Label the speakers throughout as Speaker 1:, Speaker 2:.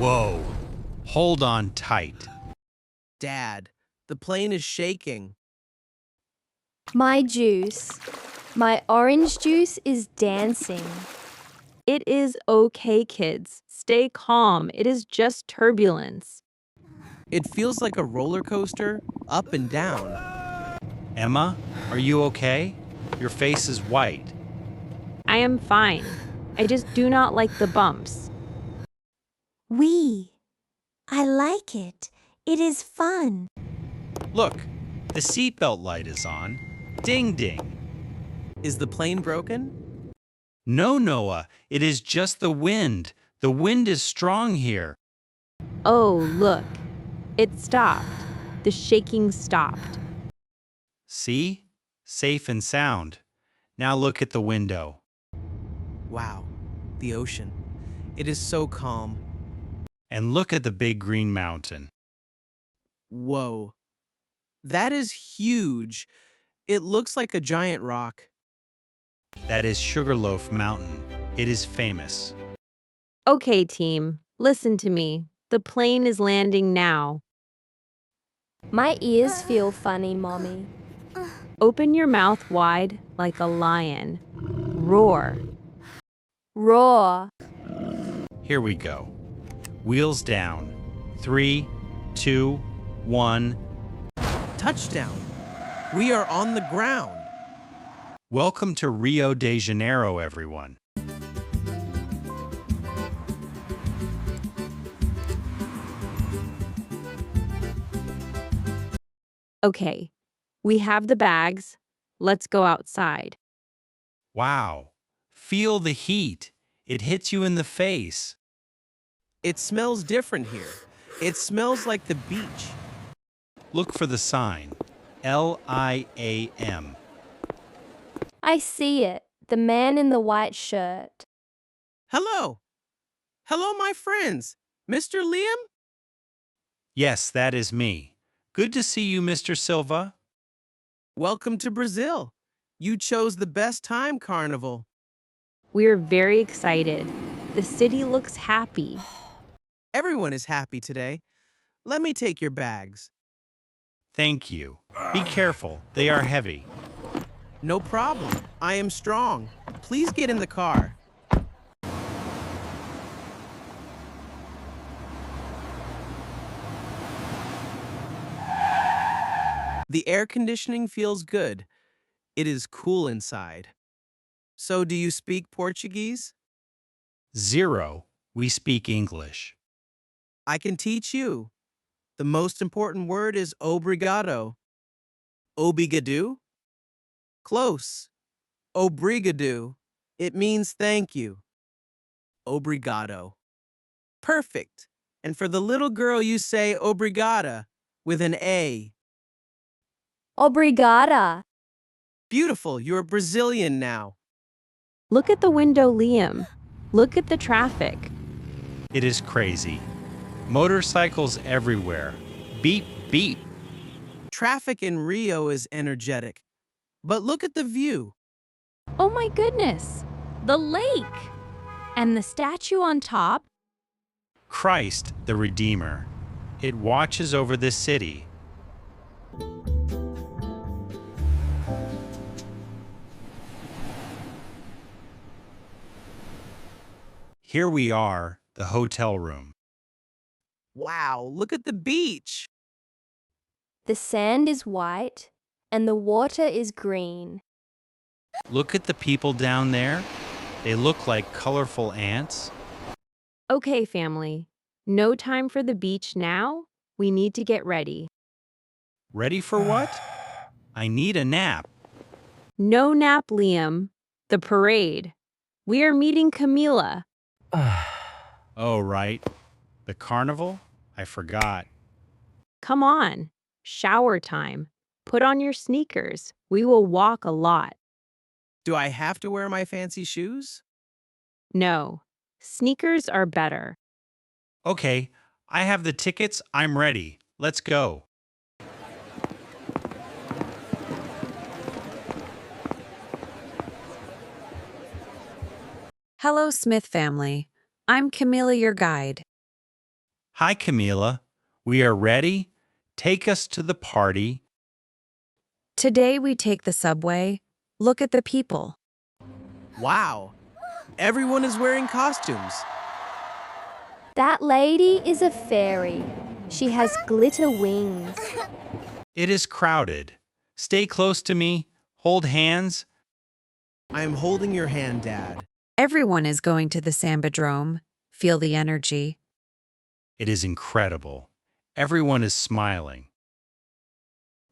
Speaker 1: Whoa. Hold on tight.
Speaker 2: Dad, the plane is shaking.
Speaker 3: My juice. My orange juice is dancing.
Speaker 4: It is okay, kids. Stay calm. It is just turbulence.
Speaker 2: It feels like a roller coaster, up and down.
Speaker 1: Emma, are you okay? Your face is white.
Speaker 4: I am fine. I just do not like the bumps.
Speaker 5: I like it. It is fun.
Speaker 1: Look, the seatbelt light is on. Ding ding.
Speaker 2: Is the plane broken?
Speaker 1: No, Noah, it is just the wind. The wind is strong here.
Speaker 4: Oh, look. It stopped. The shaking stopped.
Speaker 1: See? Safe and sound. Now look at the window.
Speaker 2: Wow, the ocean. It is so calm.
Speaker 1: And look at the big green mountain.
Speaker 2: Whoa. That is huge. It looks like a giant rock.
Speaker 1: That is Sugarloaf Mountain. It is famous.
Speaker 4: Okay, team. Listen to me. The plane is landing now.
Speaker 3: My ears feel funny, Mommy.
Speaker 4: Open your mouth wide like a lion. Roar.
Speaker 3: Roar.
Speaker 1: Here we go. Wheels down. 3, 2, 1.
Speaker 2: Touchdown. We are on the ground.
Speaker 1: Welcome to Rio de Janeiro, everyone.
Speaker 4: Okay, we have the bags. Let's go outside.
Speaker 1: Wow. Feel the heat. It hits you in the face.
Speaker 2: It smells different here. It smells like the beach.
Speaker 1: Look for the sign. Liam.
Speaker 3: I see it. The man in the white shirt.
Speaker 2: Hello. Hello, my friends. Mr. Liam?
Speaker 1: Yes, that is me. Good to see you, Mr. Silva.
Speaker 2: Welcome to Brazil. You chose the best time, Carnival.
Speaker 4: We're very excited. The city looks happy.
Speaker 2: Everyone is happy today. Let me take your bags.
Speaker 1: Thank you. Be careful. They are heavy.
Speaker 2: No problem. I am strong. Please get in the car. The air conditioning feels good. It is cool inside. So, do you speak Portuguese?
Speaker 1: 0. We speak English.
Speaker 2: I can teach you. The most important word is obrigado. Obrigado? Close. Obrigado. It means thank you. Obrigado. Perfect. And for the little girl, you say obrigada with an A.
Speaker 3: Obrigada.
Speaker 2: Beautiful. You're Brazilian now.
Speaker 4: Look at the window, Liam. Look at the traffic.
Speaker 1: It is crazy. Motorcycles everywhere. Beep, beep.
Speaker 2: Traffic in Rio is energetic. But look at the view.
Speaker 6: Oh my goodness! The lake! And the statue on top?
Speaker 1: Christ, the Redeemer. It watches over this city. Here we are, the hotel room.
Speaker 2: Wow, look at the beach.
Speaker 3: The sand is white and the water is green.
Speaker 1: Look at the people down there. They look like colorful ants.
Speaker 4: Okay, family. No time for the beach now. We need to get ready.
Speaker 1: Ready for what? I need a nap.
Speaker 4: No nap, Liam. The parade. We are meeting Camila.
Speaker 1: Oh, right. The carnival? I forgot.
Speaker 4: Come on. Shower time. Put on your sneakers. We will walk a lot.
Speaker 2: Do I have to wear my fancy shoes?
Speaker 4: No. Sneakers are better.
Speaker 1: Okay, I have the tickets. I'm ready. Let's go.
Speaker 7: Hello, Smith family. I'm Camilla, your guide.
Speaker 1: Hi, Camila. We are ready. Take us to the party.
Speaker 4: Today we take the subway. Look at the people.
Speaker 2: Wow, everyone is wearing costumes.
Speaker 3: That lady is a fairy. She has glitter wings.
Speaker 1: It is crowded. Stay close to me. Hold hands.
Speaker 2: I am holding your hand, Dad.
Speaker 4: Everyone is going to the Sambadrome. Feel the energy.
Speaker 1: It is incredible. Everyone is smiling.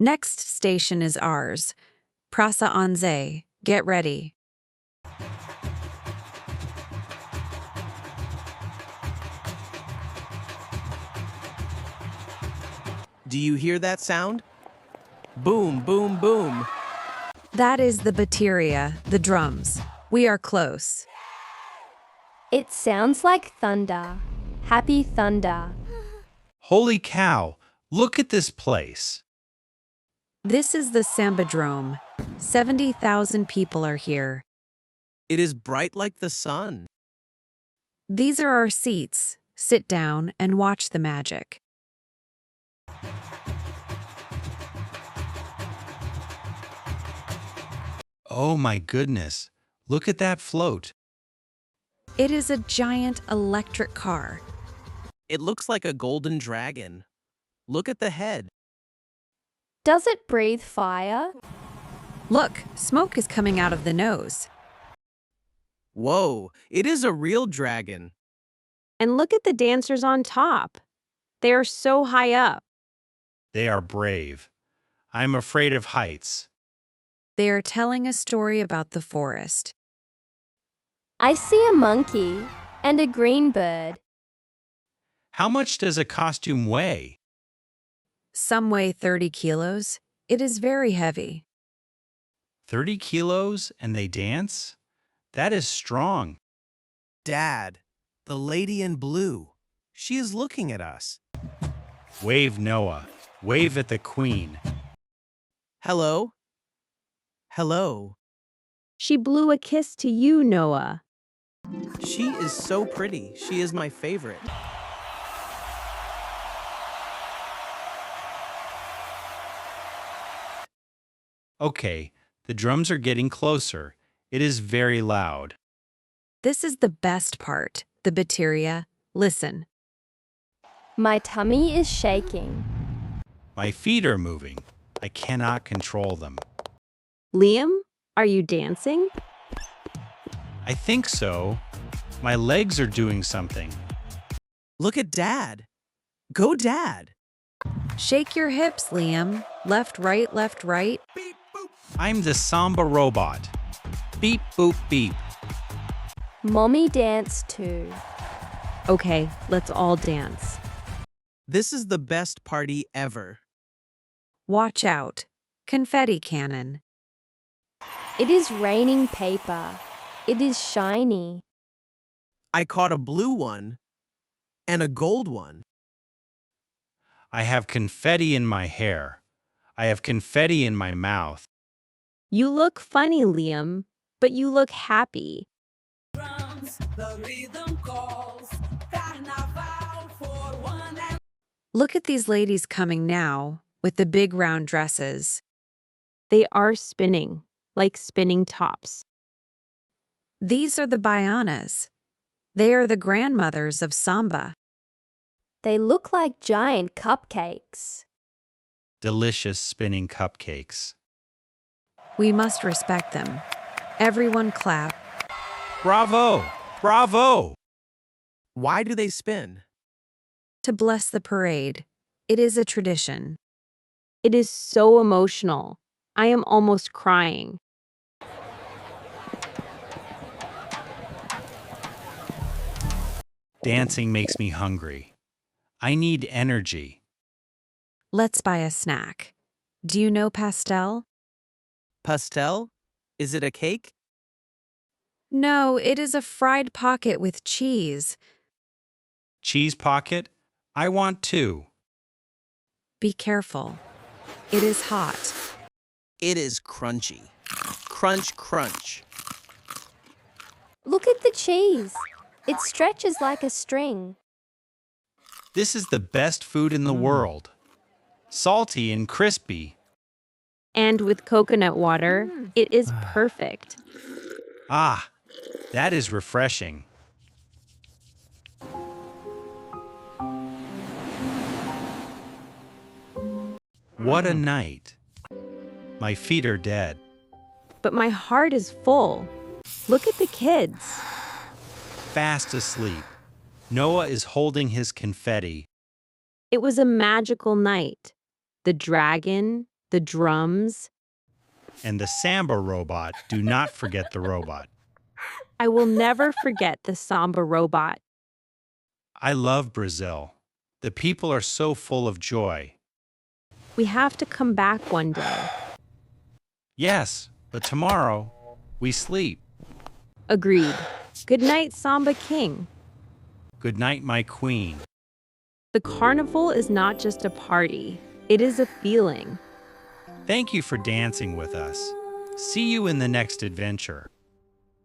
Speaker 4: Next station is ours. Praça Onze. Get ready.
Speaker 2: Do you hear that sound? Boom, boom, boom.
Speaker 4: That is the bateria, the drums. We are close.
Speaker 3: It sounds like thunder. Happy thunder.
Speaker 1: Holy cow, look at this place.
Speaker 4: This is the Sambadrome. 70,000 people are here.
Speaker 2: It is bright like the sun.
Speaker 4: These are our seats. Sit down and watch the magic.
Speaker 1: Oh my goodness, look at that float.
Speaker 4: It is a giant electric car.
Speaker 2: It looks like a golden dragon. Look at the head.
Speaker 3: Does it breathe fire?
Speaker 4: Look, smoke is coming out of the nose.
Speaker 2: Whoa, it is a real dragon.
Speaker 4: And look at the dancers on top. They are so high up.
Speaker 1: They are brave. I'm afraid of heights.
Speaker 4: They are telling a story about the forest.
Speaker 3: I see a monkey and a green bird.
Speaker 1: How much does a costume weigh?
Speaker 4: Some weigh 30 kilos. It is very heavy.
Speaker 1: 30 kilos and they dance? That is strong.
Speaker 2: Dad, the lady in blue. She is looking at us.
Speaker 1: Wave, Noah. Wave at the queen.
Speaker 2: Hello? Hello.
Speaker 4: She blew a kiss to you, Noah.
Speaker 2: She is so pretty. She is my favorite.
Speaker 1: Okay, the drums are getting closer. It is very loud.
Speaker 4: This is the best part, the bateria. Listen.
Speaker 3: My tummy is shaking.
Speaker 1: My feet are moving. I cannot control them.
Speaker 4: Liam, are you dancing?
Speaker 1: I think so. My legs are doing something.
Speaker 2: Look at Dad. Go, Dad.
Speaker 4: Shake your hips, Liam. Left, right, left, right.
Speaker 1: I'm the samba robot. Beep, boop, beep.
Speaker 3: Mommy danced too.
Speaker 4: Okay, let's all dance.
Speaker 2: This is the best party ever.
Speaker 4: Watch out. Confetti cannon.
Speaker 3: It is raining paper. It is shiny.
Speaker 2: I caught a blue one and a gold one.
Speaker 1: I have confetti in my hair. I have confetti in my mouth.
Speaker 4: You look funny, Liam, but you look happy. Look at these ladies coming now with the big round dresses. They are spinning, like spinning tops. These are the baianas. They are the grandmothers of samba.
Speaker 3: They look like giant cupcakes.
Speaker 1: Delicious spinning cupcakes.
Speaker 4: We must respect them. Everyone clap.
Speaker 1: Bravo! Bravo!
Speaker 2: Why do they spin?
Speaker 4: To bless the parade. It is a tradition.
Speaker 6: It is so emotional. I am almost crying.
Speaker 1: Dancing makes me hungry. I need energy.
Speaker 4: Let's buy a snack. Do you know pastel?
Speaker 2: Pastel? Is it a cake?
Speaker 4: No, it is a fried pocket with cheese.
Speaker 1: Cheese pocket? I want two.
Speaker 4: Be careful. It is hot.
Speaker 2: It is crunchy. Crunch, crunch.
Speaker 3: Look at the cheese. It stretches like a string.
Speaker 1: This is the best food in the world. Salty and crispy.
Speaker 4: And with coconut water, it is perfect.
Speaker 1: Ah, that is refreshing. What a night. My feet are dead.
Speaker 4: But my heart is full. Look at the kids.
Speaker 1: Fast asleep. Noah is holding his confetti.
Speaker 4: It was a magical night. The dragon, the drums.
Speaker 1: And the samba robot. Do not forget the robot.
Speaker 4: I will never forget the samba robot.
Speaker 1: I love Brazil. The people are so full of joy.
Speaker 4: We have to come back one day.
Speaker 1: Yes, but tomorrow we sleep.
Speaker 4: Agreed. Good night, Samba King.
Speaker 1: Good night, my queen.
Speaker 4: The carnival is not just a party. It is a feeling.
Speaker 1: Thank you for dancing with us. See you in the next adventure.